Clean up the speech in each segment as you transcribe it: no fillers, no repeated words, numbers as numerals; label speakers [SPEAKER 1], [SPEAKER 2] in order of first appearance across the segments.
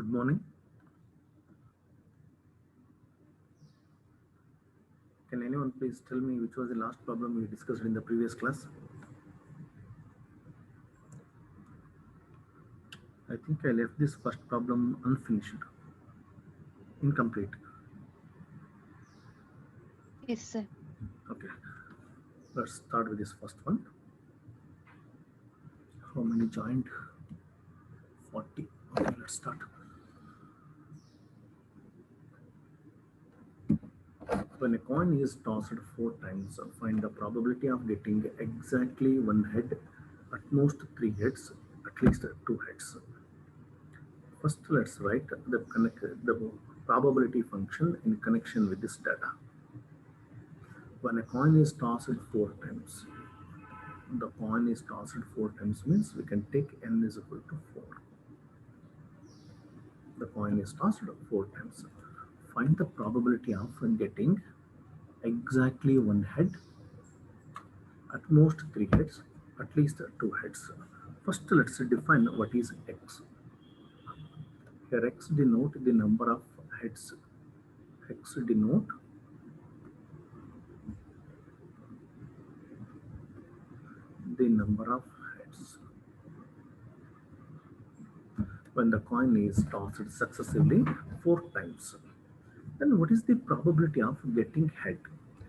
[SPEAKER 1] Good morning. Can anyone please tell me which was the last problem we discussed in the previous class? I think I left this first problem unfinished, incomplete.
[SPEAKER 2] Yes, sir.
[SPEAKER 1] Okay, let's start with this first one. How many joined? 40. Okay, let's start. When a coin is tossed 4 times, find the probability of getting exactly one head, at most 3 heads, at least 2 heads. First, let's write the probability function in connection with this data. When a coin is tossed 4 times, the coin is tossed 4 times means we can take n is equal to 4. The coin is tossed 4 times. Find the probability of getting exactly one head, at most 3 heads, at least 2 heads. First, let's define what is x. Here x denote the number of heads. X denote the number of heads. When the coin is tossed successively 4 times, then what is the probability of getting head?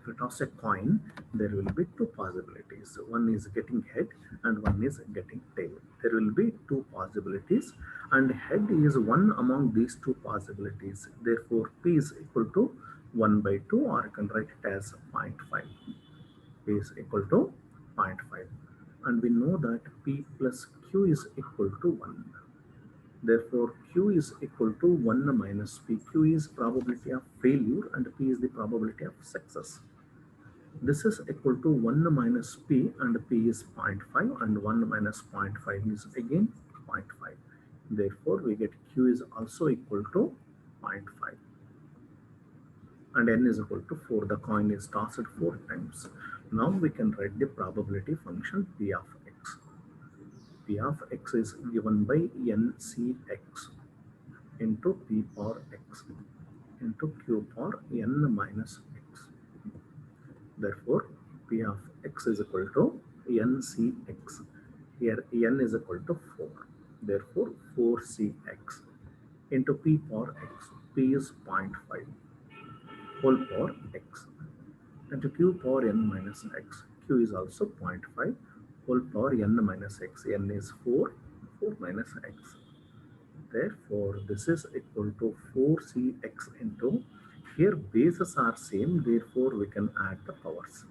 [SPEAKER 1] If you toss a coin, there will be 2 possibilities. One is getting head and one is getting tail. There will be 2 possibilities and head is one among these 2 possibilities. Therefore, P is equal to 1 by 2, or you can write it as 0.5. P is equal to 0.5. And we know that P plus Q is equal to 1. Therefore, Q is equal to 1 minus P. Q is probability of failure and P is the probability of success. This is equal to 1 minus P and P is 0.5 and 1 minus 0.5 is again 0.5. Therefore, we get Q is also equal to 0.5 and N is equal to 4. The coin is tossed 4 times. Now we can write the probability function P of X. P of X is given by NCX into P power X into Q power N minus X. Therefore, P of X is equal to NCX. Here N is equal to 4. Therefore, 4CX into P power X. P is 0.5 whole power X into Q power N minus X. Q is also 0.5 whole power N minus X. N is 4, 4 minus X. Therefore, this is equal to 4CX into, here bases are same, therefore we can add the powers.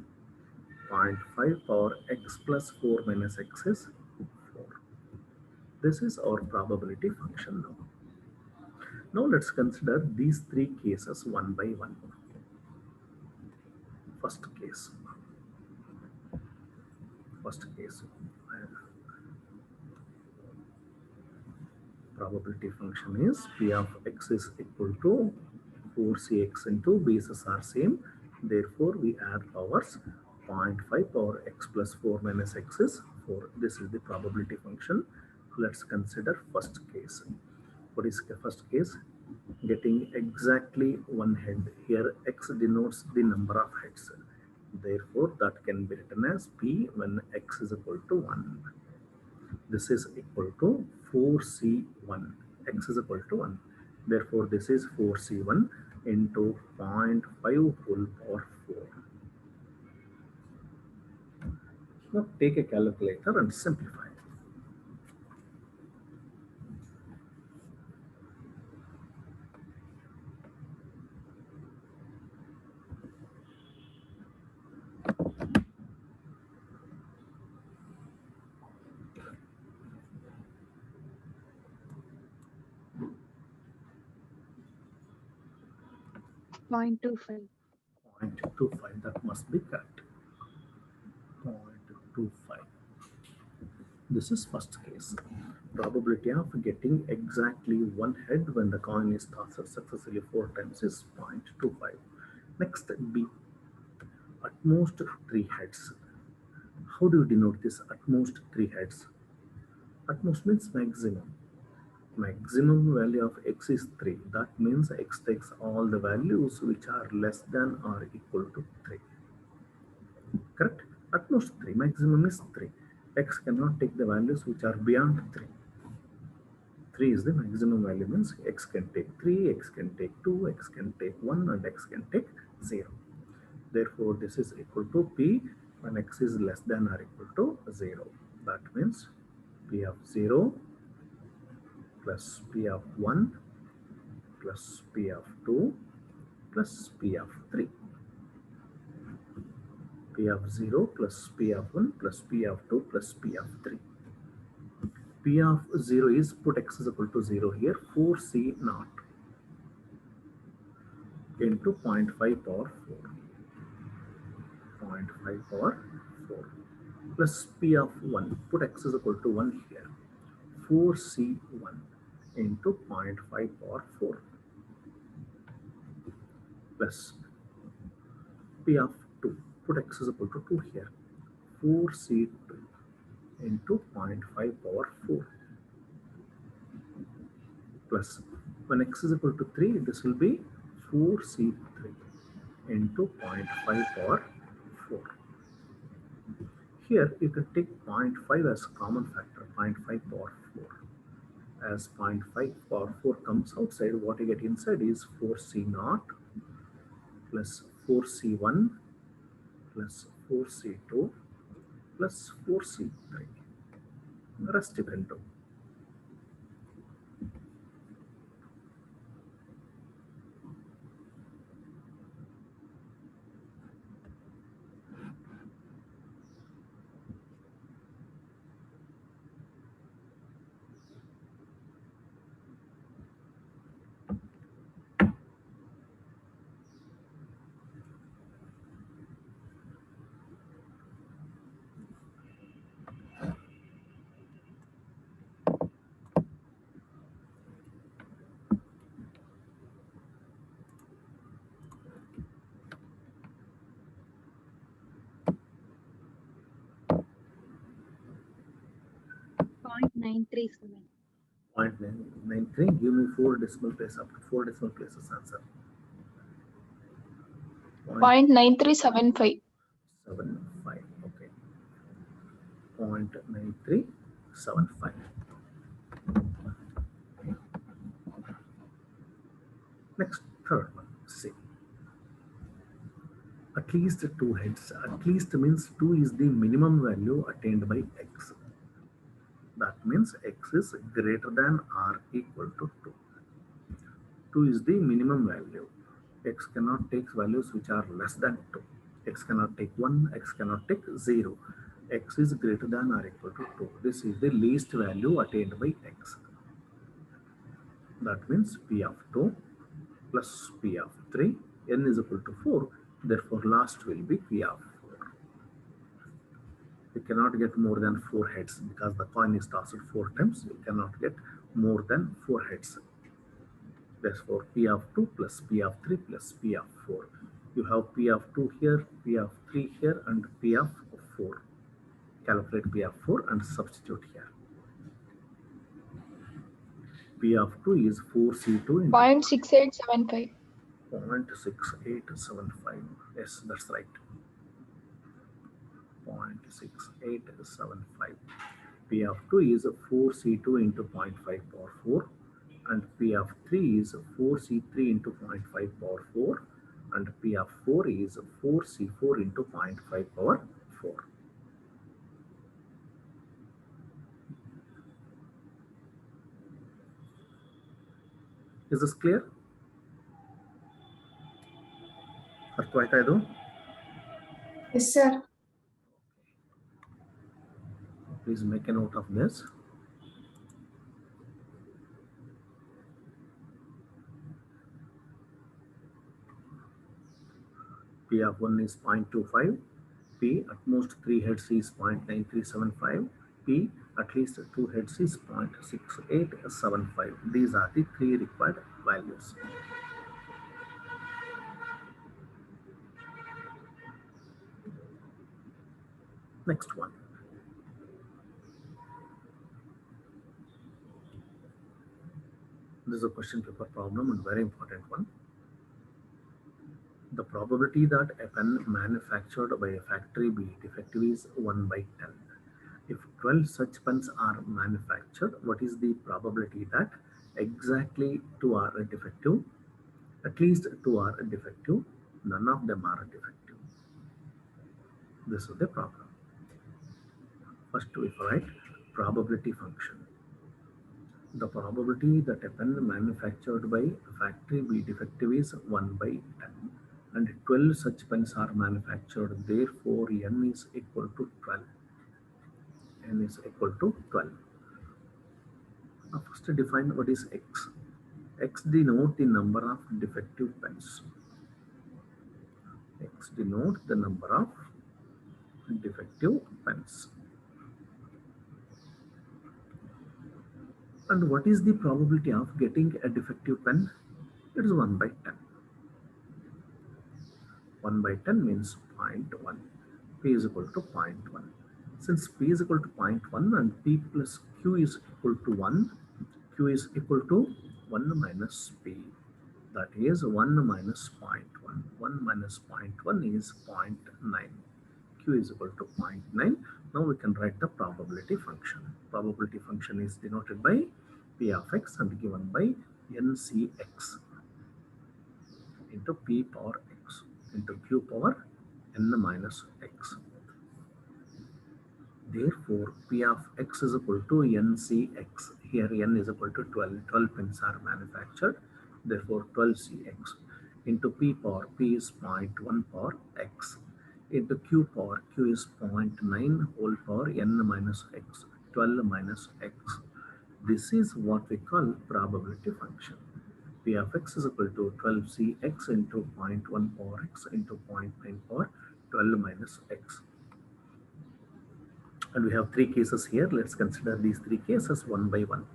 [SPEAKER 1] 0.5 power X plus 4 minus X is 4. This is our probability function now. Now let's consider these 3 cases one by one. First case. Probability function is P of X is equal to 4CX into bases are same. Therefore, we add powers. 0.5 power X plus 4 minus X is 4. This is the probability function. Let's consider first case. What is the first case? Getting exactly one head. Here X denotes the number of heads. Therefore, that can be written as P when X is equal to 1. This is equal to 4C1. X is equal to 1. Therefore, this is 4C1 into 0.5 whole power 4. Now, take a calculator and simplify.
[SPEAKER 2] Point 0.25.
[SPEAKER 1] 0.25, that must be correct. 0.25. This is first case. Probability of getting exactly one head when the coin is tossed successfully 4 times is 0.25. Next, B. At most 3 heads. How do you denote this at most 3 heads? At most means maximum. maximum value of x is 3. That means x takes all the values which are less than or equal to 3. Correct? At most 3. Maximum is 3. X cannot take the values which are beyond 3. 3 is the maximum value, means x can take 3, x can take 2, x can take 1, and x can take 0. Therefore, this is equal to p when x is less than or equal to 0. That means p of 0 plus p of 1 plus p of 2 plus p of 3. P of 0 plus p of 1 plus p of 2 plus p of 3. P of 0 is, put x is equal to 0 here, 4c naught into 0.5 power 4. 0.5 power 4 plus p of 1, put x is equal to 1 here, 4c1 into 0.5 power 4 plus p of 2, put x is equal to 2 here, 4c2 into 0.5 power 4 plus, when x is equal to 3, this will be 4c3 into 0.5 power 4. Here you can take 0.5 as common factor, 0.5 power 4. As 0.5 power 4 comes outside, what you get inside is 4c0 plus 4c1 plus 4c2 plus 4c3. Rest different too.
[SPEAKER 2] Point 937.
[SPEAKER 1] 0.993, give me 4 decimal places, up to 4 decimal places answer.
[SPEAKER 3] 0.9375.
[SPEAKER 1] 0.95, okay. 0.9375. Next, third one, C. At least 2 heads. At least means 2 is the minimum value attained by x. That means x is greater than or equal to 2. 2 is the minimum value. X cannot take values which are less than 2. X cannot take 1, x cannot take 0. X is greater than or equal to 2. This is the least value attained by x. That means p of 2 plus p of 3, n is equal to 4. Therefore, last will be p of 4. You cannot get more than 4 heads because the coin is tossed 4 times. You cannot get more than 4 heads. Therefore, p of 2 plus p of 3 plus p of 4. You have p of 2 here, p of 3 here, and p of 4. Calculate p of 4 and substitute here. P of 2 is 4c2 into
[SPEAKER 3] 0.6875.
[SPEAKER 1] 0.6875. Yes, that's right. 0.6875. P of 2 is 4c2 into 0.5 power 4, and P of 3 is 4c3 into 0.5 power 4, and P of 4 is 4c4 into 0.5 power 4. Is this clear? ಅರ್ಥವಾಯ್ತಾ ಇದು?
[SPEAKER 3] Yes, sir.
[SPEAKER 1] Please make a note of this. P of 1 is 0.25. P at most 3 heads is 0.9375. P at least 2 heads is 0.6875. These are the 3 required values. Next one. This is a question paper problem and very important one. The probability that a pen manufactured by a factory be defective is 1 by 10. If 12 such pens are manufactured, what is the probability that exactly 2 are defective, at least 2 are defective, none of them are defective? This is the problem. First we write probability function. The probability that a pen manufactured by a factory be defective is 1 by 10. And 12 such pens are manufactured, therefore n is equal to 12. N is equal to 12. Now first define what is X. X denote the number of defective pens. X denote the number of defective pens. And what is the probability of getting a defective pen? It is 1 by 10. 1 by 10 means 0.1. P is equal to 0.1. Since P is equal to 0.1 and P plus Q is equal to 1, Q is equal to 1 minus P. That is 1 minus 0.1. 1 minus 0.1 is 0.9. Q is equal to 0.9. Now we can write the probability function. Probability function is denoted by P of X and given by NCX into P power X into Q power N minus X. Therefore, P of X is equal to NCX. Here N is equal to 12. 12 pens are manufactured. Therefore, 12CX into P power P is 0.1 power X into Q power Q is 0.9 whole power N minus X. 12 minus X. This is what we call probability function. P of X is equal to 12CX into 0.1 power X into 0.9 power 12 minus X. And we have 3 cases here. Let's consider these 3 cases one by one.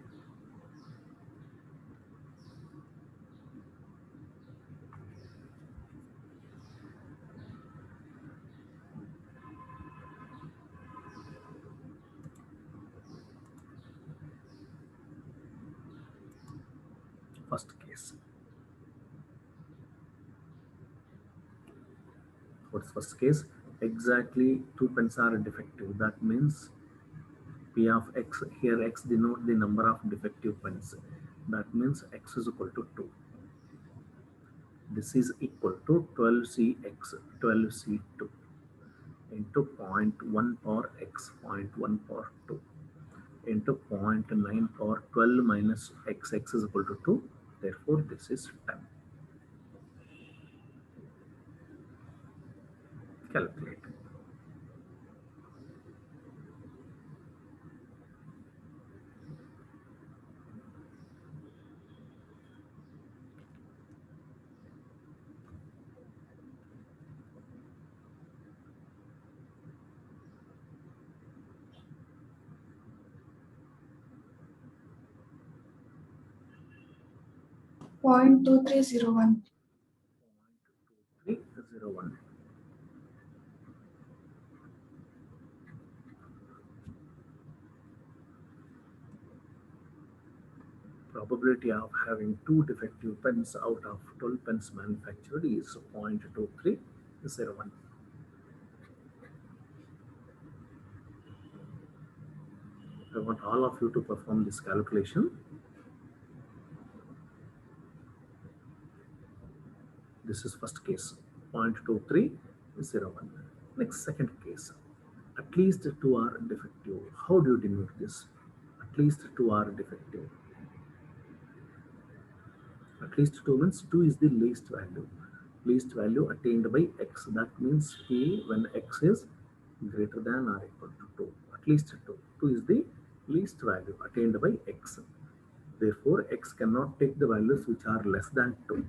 [SPEAKER 1] First case. What's first case? Exactly 2 pens are defective. That means P of X, here X denote the number of defective pens. That means X is equal to 2. This is equal to 12CX, 12C2 into 0.1 power X, 0.1 power 2 into 0.9 power 12 minus X. X is equal to 2. Therefore, this is 10. Calculate.
[SPEAKER 3] Point 2301.
[SPEAKER 1] 0.2301. Probability of having 2 defective pens out of 12 pens manufactured is 0.2301. I want all of you to perform this calculation. This is first case, 0.2301. Next, second case, at least 2 are defective. How do you denote this? At least 2 are defective. At least 2 means 2 is the least value. Least value attained by X. That means P when X is greater than or equal to 2. At least 2. 2 is the least value attained by X. Therefore, X cannot take the values which are less than 2.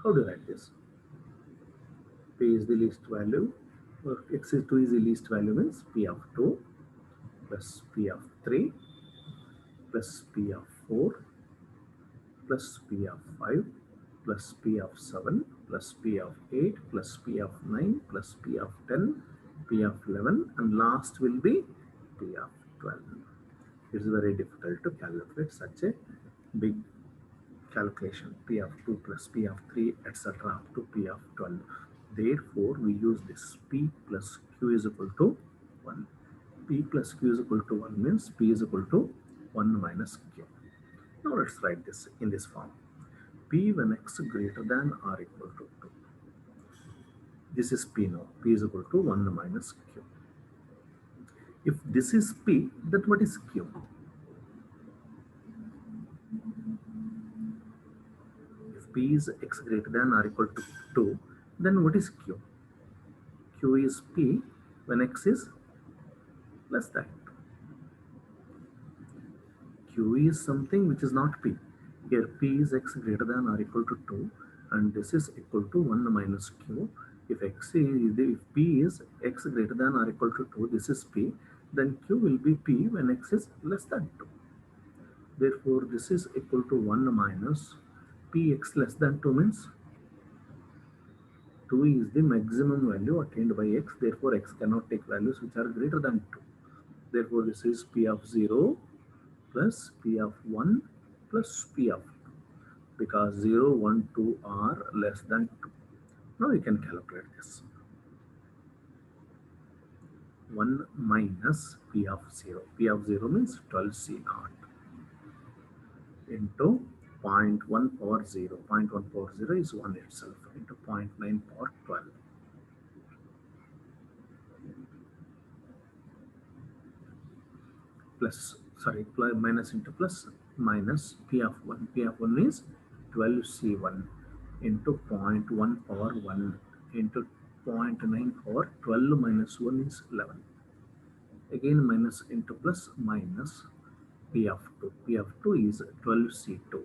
[SPEAKER 1] How do you write this? P is the least value, or X is 2 is the least value means P of 2 plus P of 3 plus P of 4 plus P of 5 plus P of 7 plus P of 8 plus P of 9 plus P of 10, P of 11, and last will be P of 12. It is very difficult to calculate such a big calculation, p of 2 plus p of 3, etc. up to p of 12. Therefore, we use this p plus q is equal to 1. P plus q is equal to 1 means p is equal to 1 minus q. Now let's write this in this form. P when x greater than or equal to 2. This is p now. P is equal to 1 minus q. If this is p, then what is q? If p is x greater than or equal to 2, then what is q? Q is p when x is less than 2. Q is something which is not p. Here p is x greater than or equal to 2 and this is equal to 1 minus q. If if p is x greater than or equal to 2, this is p, then q will be p when x is less than 2. Therefore, this is equal to 1 minus px less than 2 means 2 is the maximum value attained by x. Therefore, x cannot take values which are greater than 2. Therefore, this is p of 0 plus p of 1 plus p of 2 because 0, 1, 2 are less than 2. Now you can calculate this. 1 minus p of 0. P of 0 means 12c naught into 0.1 power 0. 0.1 power 0 is 1 itself into 0.9 power 12. Plus, sorry, plus, minus into plus minus p of 1. P of 1 is 12c1 into 0.1 power 1 into 0.9 power 12 minus 1 is 11. Again minus into plus minus p of 2. P of 2 is 12c2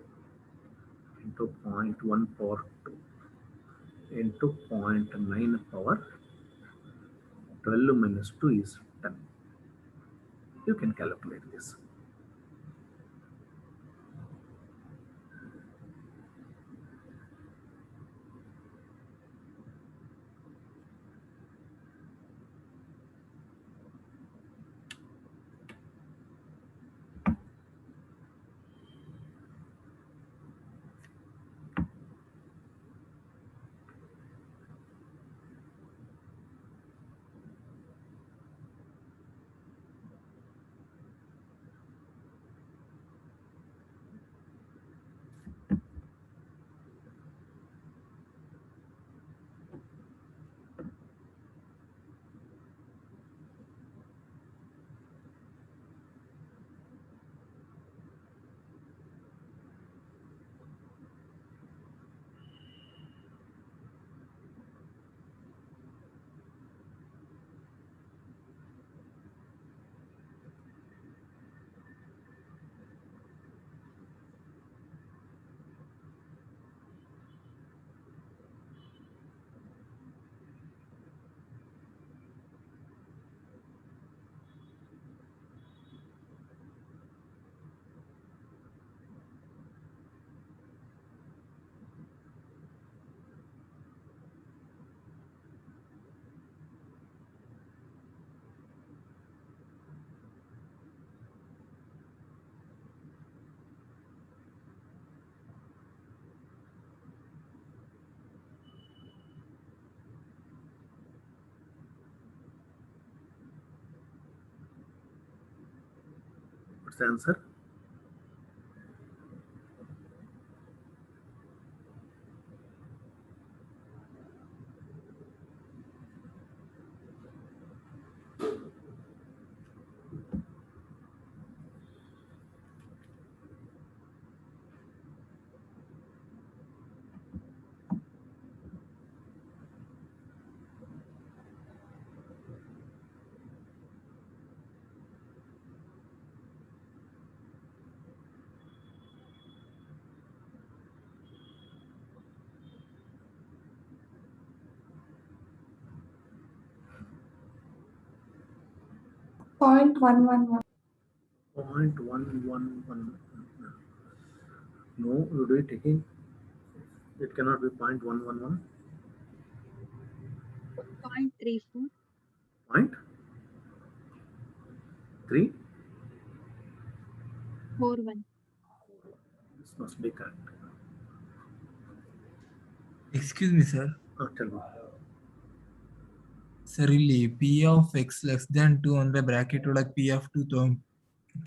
[SPEAKER 1] into 0.1 power 2 into 0.9 power 12 minus 2 is 10. You can calculate this. What's the answer?
[SPEAKER 3] Point 111.
[SPEAKER 1] 0.111. No, you do it again. It cannot be 0.111.
[SPEAKER 2] 0.34.
[SPEAKER 1] Point 3.
[SPEAKER 2] 41.
[SPEAKER 1] must be correct.
[SPEAKER 4] Excuse me, sir.
[SPEAKER 1] Tell me.
[SPEAKER 4] Sir, ಇಲ್ಲಿ P of X less than 2 ಅಂದ್ರೆ bracket ಒಳಗೆ P of 2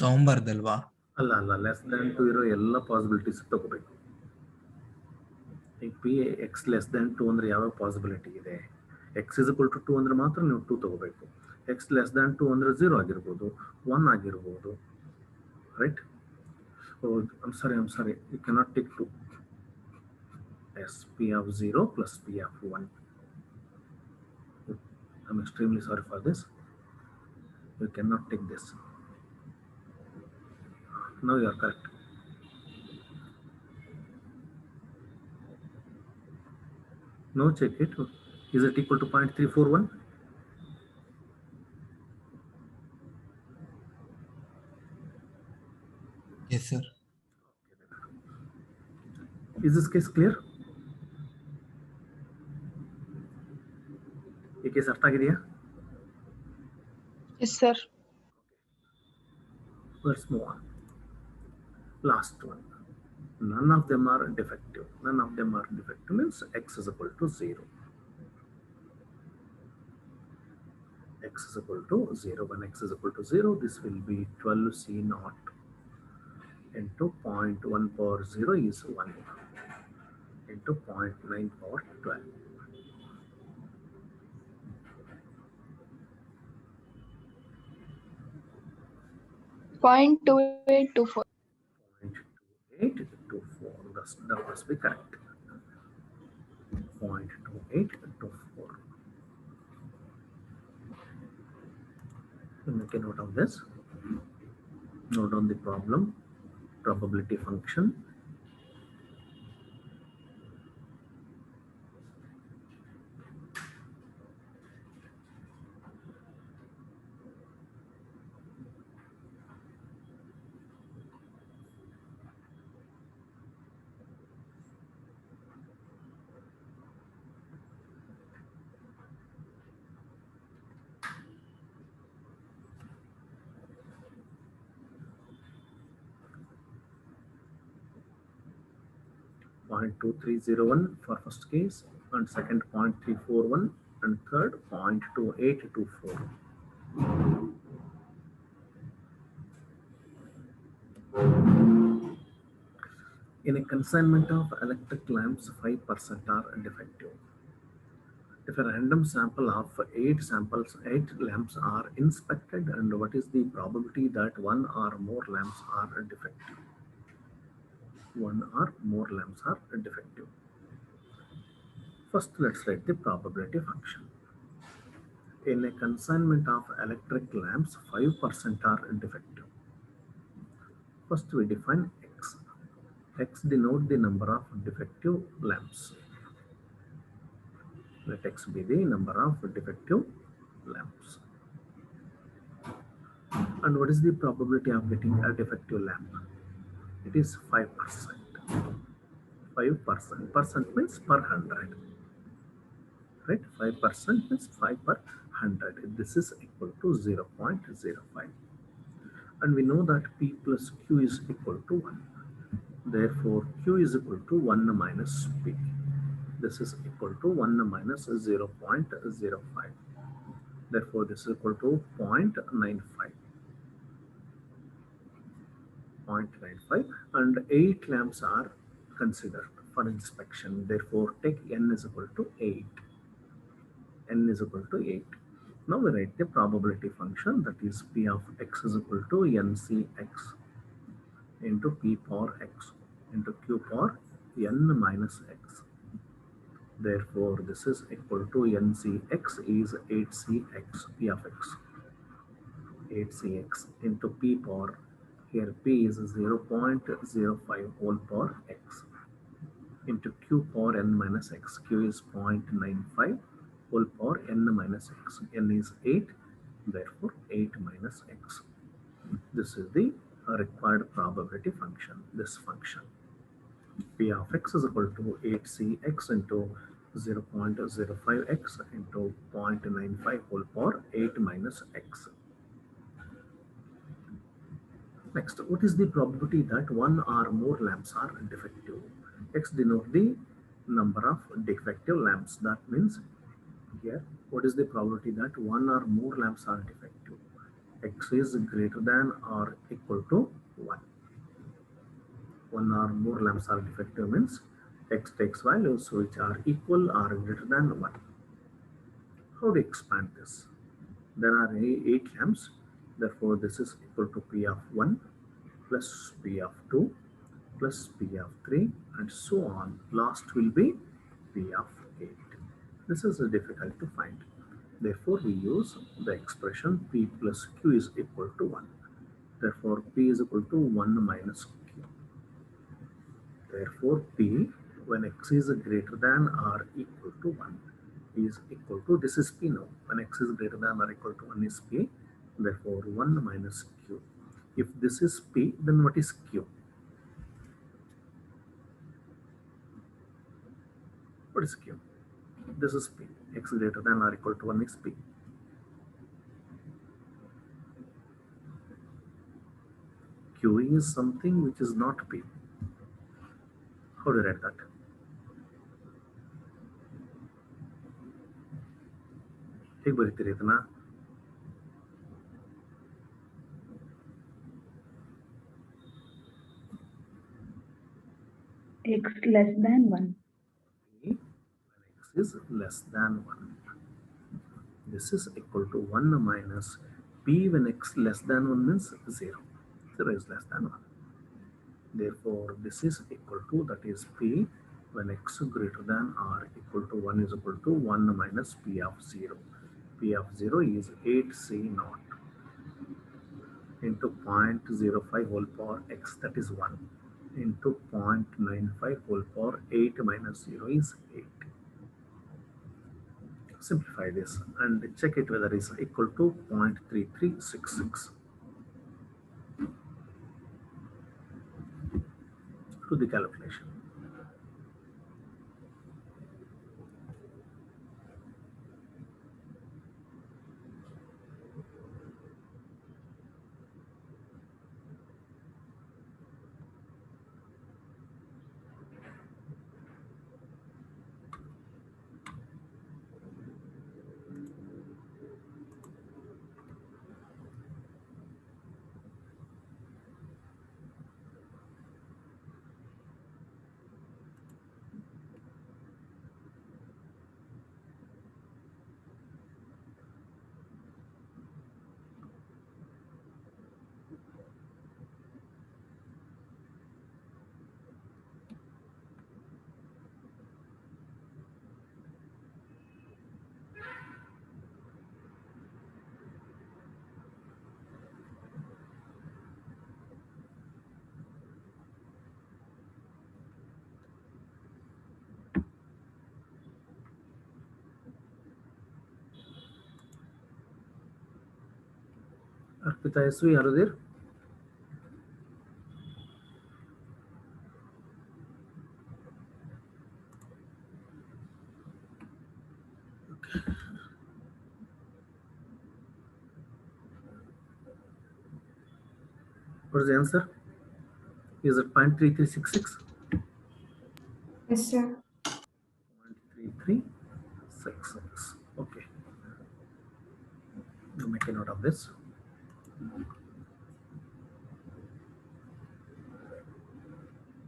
[SPEAKER 4] ತಗೊಂಬಾರ್ದಲ್ವಾ?
[SPEAKER 1] ಅಲ್ಲ less than 2 ಇರೋ ಎಲ್ಲ possibilities ತಗೋಬೇಕು. ಈಗ P X less than 2 ಅಂದರೆ ಯಾವ ಪಾಸಿಬಿಲಿಟಿ ಇದೆ? ಎಕ್ಸ್ ಇಸ್ ಇಕ್ವಲ್ ಟು 2 ಅಂದರೆ ಮಾತ್ರ ನೀವು 2 ತಗೋಬೇಕು. ಎಕ್ಸ್ ಲೆಸ್ ದ್ಯಾನ್ 2 ಅಂದರೆ 0 ಆಗಿರ್ಬೋದು, 1 ಆಗಿರ್ಬೋದು, right? I'm sorry, you cannot take 2. Yes, P of 0 plus P of 1. I'm extremely sorry for this. You cannot take this. Now you are correct. Now check it. Is it equal to 0.341?
[SPEAKER 4] Yes, sir.
[SPEAKER 1] Is this case clear? ಈ case ಅರ್ಥ ಆಗಿದೆಯಾ?
[SPEAKER 3] Yes, sir.
[SPEAKER 1] Let's move on. Last one. None of them are defective. None of them are defective means x is equal to 0. X is equal to 0. When x is equal to 0, this will be 12c naught into 0.1 power 0 is 1 into 0.9 power 12.
[SPEAKER 3] 0.2824.
[SPEAKER 1] 0.2824. That must be correct. 0.2824. Make a note of this. Note down the problem. Probability function. Point 2301 for first case, and second 0.341, and third 0.2824. In a consignment of electric lamps, 5% are defective. If a random sample of 8 lamps are inspected, and what is the probability that one or more lamps are defective? One or more lamps are defective. First, let's write the probability function. In a consignment of electric lamps, 5% are defective. First, we define X. X denote the number of defective lamps. Let X be the number of defective lamps. And what is the probability of getting a defective lamp? It is 5%. 5%. Percent means per 100. Right? 5% means 5 per 100. This is equal to 0.05. And we know that P plus Q is equal to 1. Therefore, Q is equal to 1 minus P. This is equal to 1 minus 0.05. Therefore, this is equal to 0.95. 0.95, and 8 lamps are considered for inspection. Therefore, take n is equal to 8. N is equal to 8. Now we write the probability function, that is P of x is equal to NCx into P power x into Q power n minus x. Therefore, this is equal to NCx is 8cx, P of x. 8cx into P power, here P is 0.05 whole power x into Q power n minus x. Q is 0.95 whole power n minus x. N is 8, therefore 8 minus x. This is the required probability function, this function. P of x is equal to 8cx into 0.05x into 0.95 whole power 8 minus x. Next, what is the probability that one or more lamps are defective? X denotes the number of defective lamps. That means here, what is the probability that one or more lamps are defective? X is greater than or equal to 1. One or more lamps are defective means X takes values which are equal or greater than 1. How to expand this? There are 8 lamps, therefore this is equal to P of 1 plus P of 2 plus P of 3 and so on. Last will be P of 8. This is difficult to find. Therefore, we use the expression P plus Q is equal to 1. Therefore, P is equal to 1 minus Q. Therefore, P when X is greater than or equal to 1 is equal to, this is P now. When X is greater than or equal to 1 is P. Therefore, 1 minus Q. If this is P, then what is Q? What is Q? This is P. X greater than or equal to 1 is P. Q is something which is not P. How do you write that? ಹೇಗೆ ಬರೀತೀರಿ ಇದನ್ನ?
[SPEAKER 2] X less than 1.
[SPEAKER 1] When X is less than 1. This is equal to 1 minus P when X less than 1 means 0. 0 is less than 1. Therefore, this is equal to, that is P when X greater than or equal to 1 is equal to 1 minus P of 0. P of 0 is 8C naught into 0.05 whole power X, that is 1, into 0.95 whole power 8 minus 0 is 8. Simplify this and check it whether it is equal to 0.3366. Do the calculation. Arpita SV, are you there? What is the answer? Is it 0.3366?
[SPEAKER 3] Yes, sir.
[SPEAKER 1] 0.3366. Okay. You make a note of this.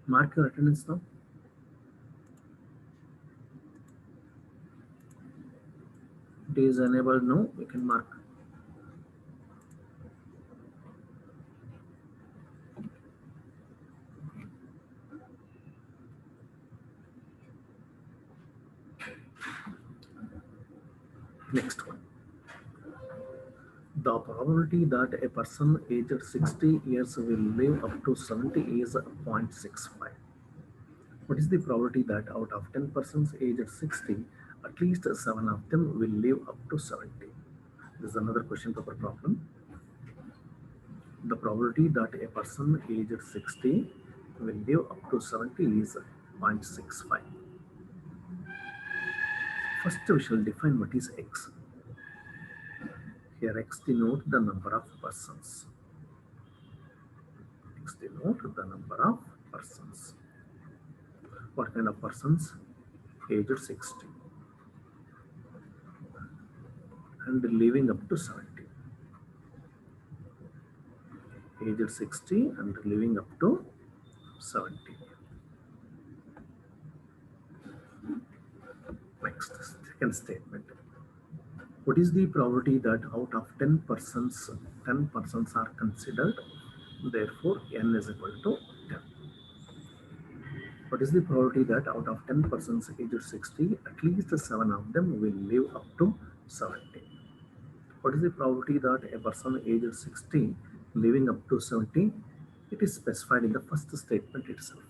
[SPEAKER 1] Mark your attendance now. It is enabled now. We can mark. Next one. The probability that a person aged 60 years will live up to 70 is 0.65. What is the probability that out of 10 persons aged 60, at least 7 of them will live up to 70? This is another question paper problem. The probability that a person aged 60 will live up to 70 is 0.65. First, we shall define what is X. Here X denotes the number of persons. denote the number of persons. What kind of persons? Aged 60 and living up to 70. Aged 60 and living up to 70. Next, second statement. What is the probability that out of 10 persons, 10 persons are considered? Therefore, n is equal to 10. What is the probability that out of 10 persons aged 60, at least 7 of them will live up to 70? What is the probability that a person aged 60 living up to 70? It is specified in the first statement itself.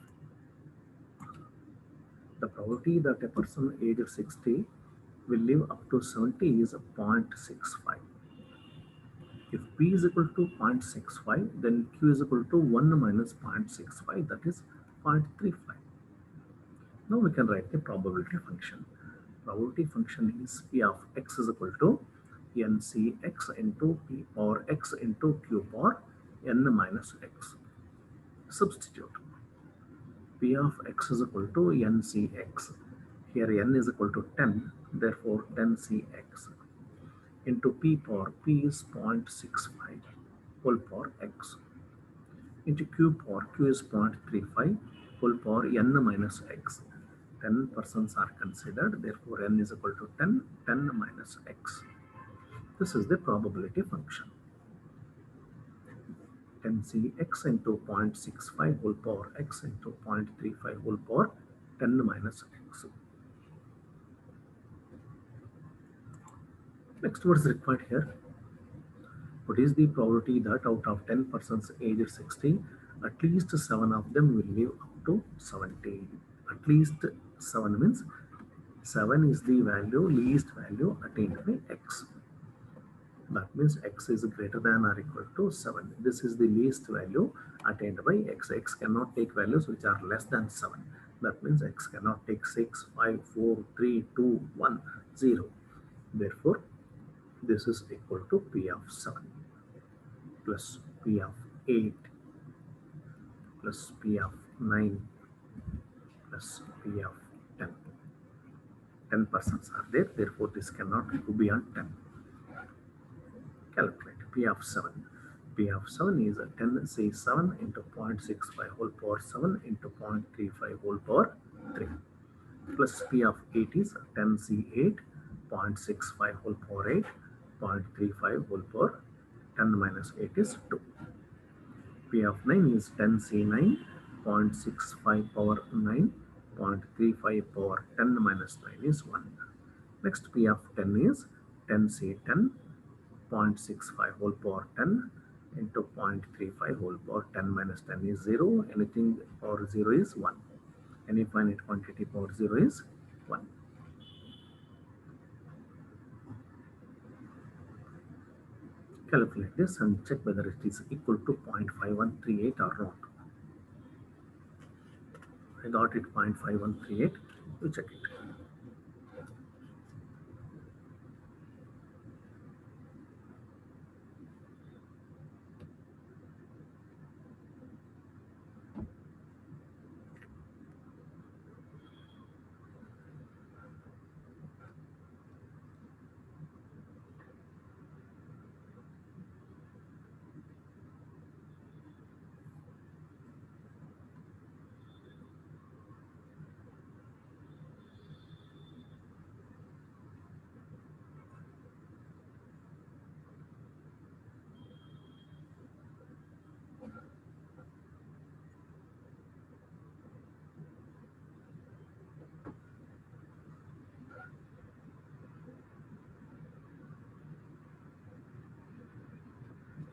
[SPEAKER 1] The probability that a person aged 60 will live up to 70 is 0.65. If P is equal to 0.65, then Q is equal to 1 minus 0.65, that is 0.35. Now we can write the probability function. Probability function is P of x is equal to NCx into P or x into Q or n minus x. Substitute. P of x is equal to NCx. Here n is equal to 10, therefore 10cx into P power P is 0.65 whole power x into Q power Q is 0.35 whole power n minus x. 10 persons are considered, therefore n is equal to 10, 10 minus x. This is the probability function. 10cx into 0.65 whole power x into 0.35 whole power 10 minus x. Next, what is required here? What is the probability that out of 10 persons aged 60, at least 7 of them will live up to 70? At least 7 means 7 is the value, least value attained by x. That means x is greater than or equal to 7. This is the least value attained by x. X cannot take values which are less than 7. That means x cannot take 6, 5, 4, 3, 2, 1, 0. Therefore, this is equal to P of 7 plus P of 8 plus P of 9 plus P of 10. 10 persons are there, therefore this cannot go beyond 10. Calculate P of 7. P of 7 is 10 say 7 into 0.65 whole power 7 into 0.35 whole power 3 plus P of 8 is 10 C8 0.65 whole power 8 0.35 whole power 10 minus 8 is 2. P of 9 is 10 C9 0.65 power 9 0.35 power 10 minus 9 is 1. Next P of 10 is 10 C10 0.65 whole power 10 into 0.35 whole power 10 minus 10 is 0. Anything power 0 is 1. Any finite quantity power 0 is 1. Calculate this and check whether it is equal to 0.5138 or not. I got it 0.5138. You check it.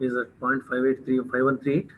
[SPEAKER 1] Is at 0.583538.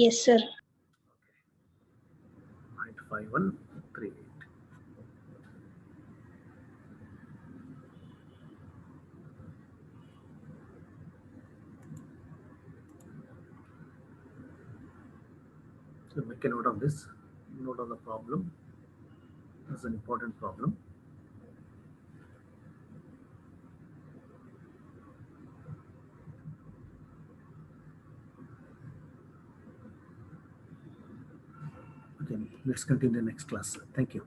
[SPEAKER 2] Yes, sir.
[SPEAKER 1] 0.5138. So make a note of this, note of the problem. This is an important problem. Okay, let's continue the next class. Thank you.